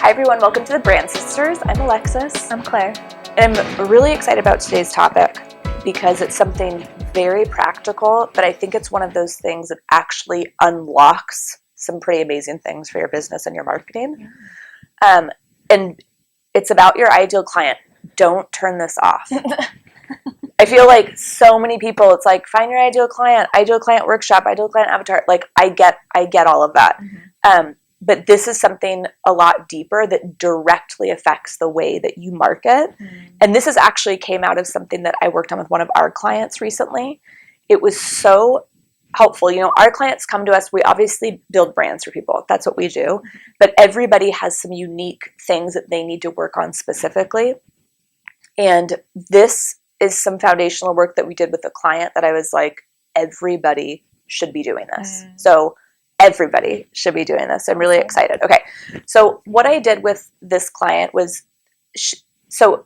Hi everyone, welcome to the Brand Sisters. I'm Alexis. I'm Claire. And I'm really excited about today's topic because it's something very practical, but I think it's one of those things that actually unlocks some pretty amazing things for your business and your marketing. And it's about your ideal client. Don't turn this off. I feel like so many people, it's like, find your ideal client workshop, ideal client avatar. Like, I get all of that. But this is something a lot deeper that directly affects the way that you market. And this is actually came out of something that I worked on with one of our clients recently. It was so helpful. You know, our clients come to us, we obviously build brands for people. That's what we do. But everybody has some unique things that they need to work on specifically. And this is some foundational work that we did with a client that I was like, everybody should be doing this. So everybody should be doing this. I'm really excited. Okay. So what I did with this client was, let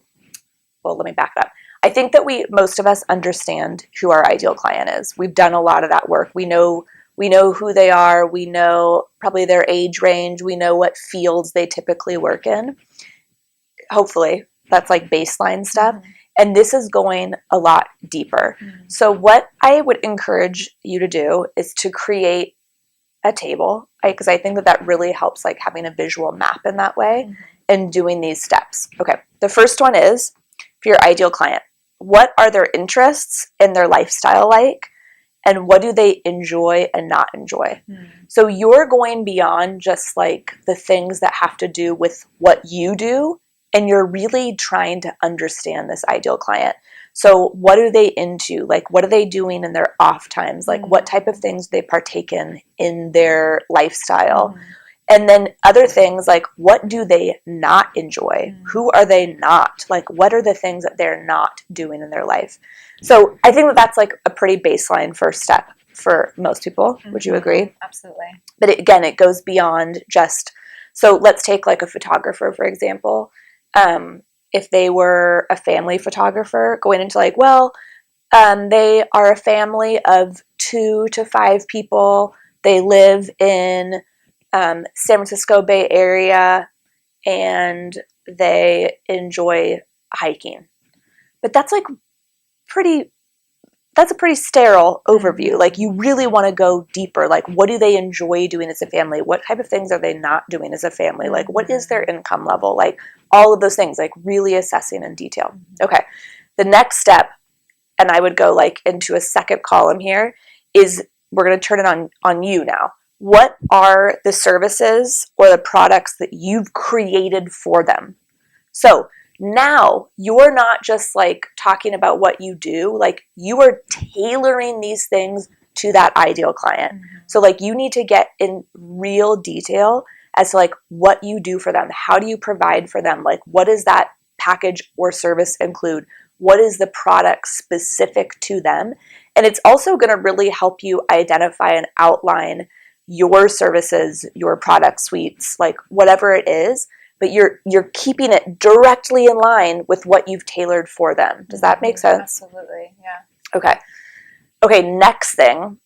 me back it up. I think that most of us understand who our ideal client is. We've done a lot of that work. We know who they are. We know probably their age range. We know what fields they typically work in. Hopefully that's like baseline stuff. And this is going a lot deeper. So what I would encourage you to do is to create a table, because I think that really helps, like having a visual map in that way and doing these steps. Okay, the first one is for your ideal client. What are their interests and their lifestyle like? And what do they enjoy and not enjoy? So you're going beyond just like the things that have to do with what you do, and you're really trying to understand this ideal client. So what are they into? Like, what are they doing in their off times? Like, what type of things they partake in their lifestyle? And then other things like, what do they not enjoy? Who are they not? Like, what are the things that they're not doing in their life? So I think that's like a pretty baseline first step for most people. Would you agree? Absolutely. But it goes beyond just, so let's take like a photographer, for example. If they were a family photographer, going into like, they are a family of 2 to 5 people. They live in San Francisco Bay Area, and they enjoy hiking. But that's a pretty sterile overview. Like, you really want to go deeper. Like, what do they enjoy doing as a family? What type of things are they not doing as a family? Like, what is their income level? Like, all of those things, like really assessing in detail. Okay. The next step, and I would go like into a second column here, is we're going to turn it on you now. What are the services or the products that you've created for them? So now you're not just like talking about what you do, like you are tailoring these things to that ideal client. So like you need to get in real detail as to like what you do for them. How do you provide for them? Like, what does that package or service include? What is the product specific to them? And it's also going to really help you identify and outline your services, your product suites, like whatever it is, but you're keeping it directly in line with what you've tailored for them. Does that make sense? Absolutely, yeah. Okay, next thing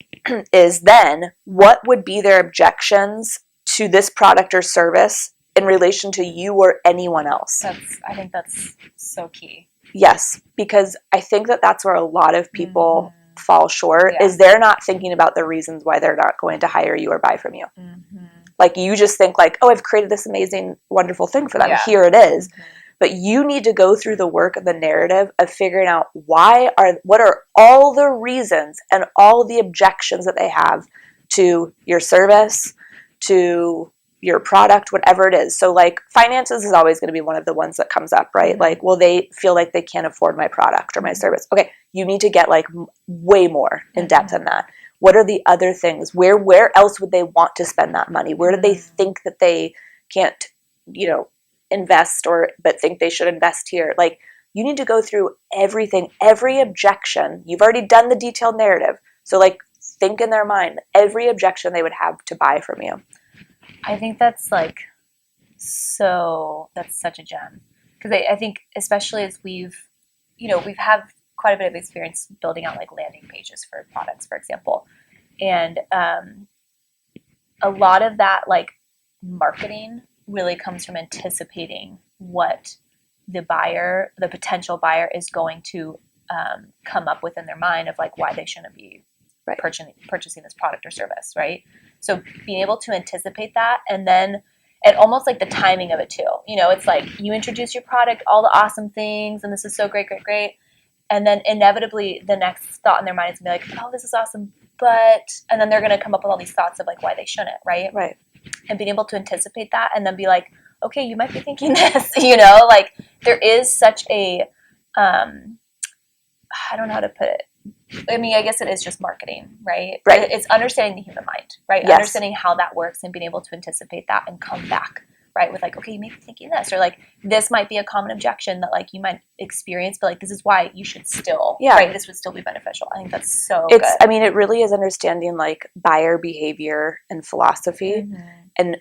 is then what would be their objections to this product or service in relation to you or anyone else? I think that's so key. Yes, because I think that that's where a lot of people fall short, is they're not thinking about the reasons why they're not going to hire you or buy from you. Like, you just think like, oh, I've created this amazing, wonderful thing for them. Here it is. But you need to go through the work of the narrative of figuring out what are all the reasons and all the objections that they have to your service, to your product, whatever it is. So like finances is always going to be one of the ones that comes up, right? Like, well, they feel like they can't afford my product or my service. Okay, you need to get like way more in depth than that. What are the other things? Where else would they want to spend that money? Where do they think that they can't, invest but think they should invest here? Like, you need to go through everything, every objection. You've already done the detailed narrative. So like, think in their mind, every objection they would have to buy from you. I think that's that's such a gem. Because I think especially as we've had quite a bit of experience building out like landing pages for products, for example. And a lot of that like marketing really comes from anticipating what the potential buyer is going to come up with in their mind of like why they shouldn't be purchasing this product or service, right? So being able to anticipate that, and almost like the timing of it too. It's like you introduce your product, all the awesome things, and this is so great, great, great. And then inevitably the next thought in their mind is going to be like, oh, this is awesome, but, and then they're going to come up with all these thoughts of like why they shouldn't, right? Right. And being able to anticipate that and then be like, okay, you might be thinking this, like there is such a, I don't know how to put it. I mean, I guess it is just marketing, right? Right. It's understanding the human mind, right? Yes. Understanding how that works and being able to anticipate that and come back, right? With like, okay, you may be thinking this, or like, this might be a common objection that like you might experience, but like, this is why you should still, right? This would still be beneficial. I think that's so good. I mean, it really is understanding like buyer behavior and philosophy and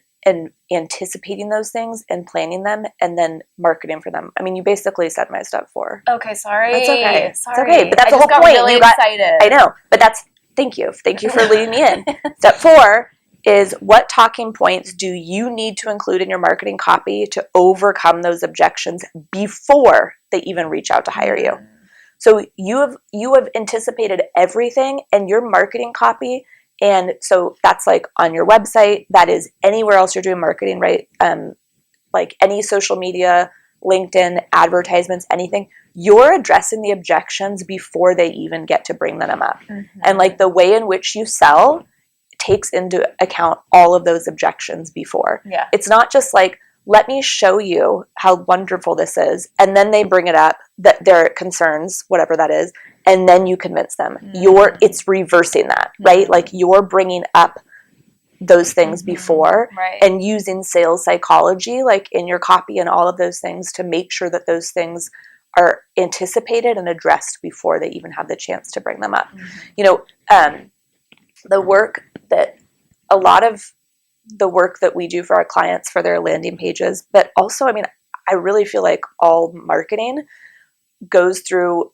anticipating those things and planning them and then marketing for them. I mean, you basically said my step 4. Okay, sorry. That's okay. Sorry. It's okay, but that's the whole point. Really excited. I know, but thank you for leading me in. Step 4 is, what talking points do you need to include in your marketing copy to overcome those objections before they even reach out to hire you? So you have anticipated everything, and your marketing copy. And so that's like on your website, that is anywhere else you're doing marketing, right? Like any social media, LinkedIn, advertisements, anything, you're addressing the objections before they even get to bring them up. And like the way in which you sell takes into account all of those objections before. Yeah. It's not just like, let me show you how wonderful this is, and then they bring it up, that their concerns, whatever that is, and then you convince them. It's reversing that, right? Like you're bringing up those things before, and using sales psychology, like in your copy and all of those things, to make sure that those things are anticipated and addressed before they even have the chance to bring them up. The work that a lot of the work that we do for our clients for their landing pages, but also, I mean, I really feel like all marketing goes through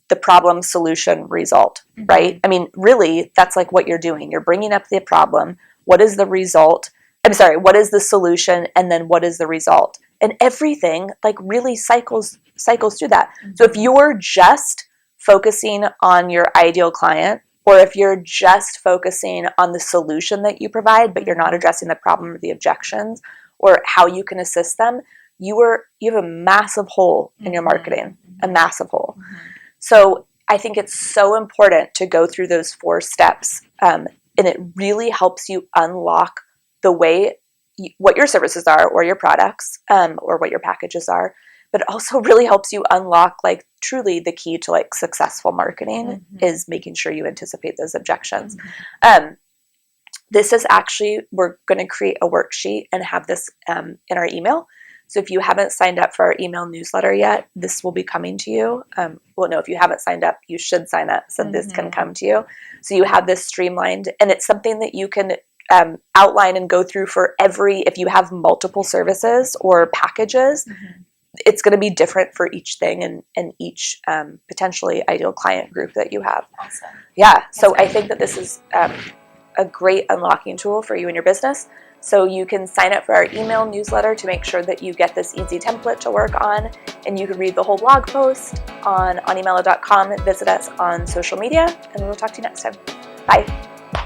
the problem, solution, result, right? I mean, really, that's like what you're doing. You're bringing up the problem. What is the result? What is the solution? And then what is the result? And everything like really cycles through that. So if you're just focusing on your ideal client, or if you're just focusing on the solution that you provide, but you're not addressing the problem or the objections or how you can assist them, you have a massive hole in your marketing, a massive hole. So I think it's so important to go through those 4 steps, and it really helps you unlock the way what your services are, or your products, or what your packages are. But it also really helps you unlock like truly the key to like successful marketing is making sure you anticipate those objections. This is actually, we're going to create a worksheet and have this in our email. So if you haven't signed up for our email newsletter yet, this will be coming to you. Well, no, if you haven't signed up, you should sign up so this can come to you. So you have this streamlined, and it's something that you can outline and go through for if you have multiple services or packages. It's going to be different for each thing and each potentially ideal client group that you have. Awesome. Yeah. So I think that this is a great unlocking tool for you and your business. So you can sign up for our email newsletter to make sure that you get this easy template to work on, and you can read the whole blog post on emailo.com, visit us on social media, and we'll talk to you next time. Bye.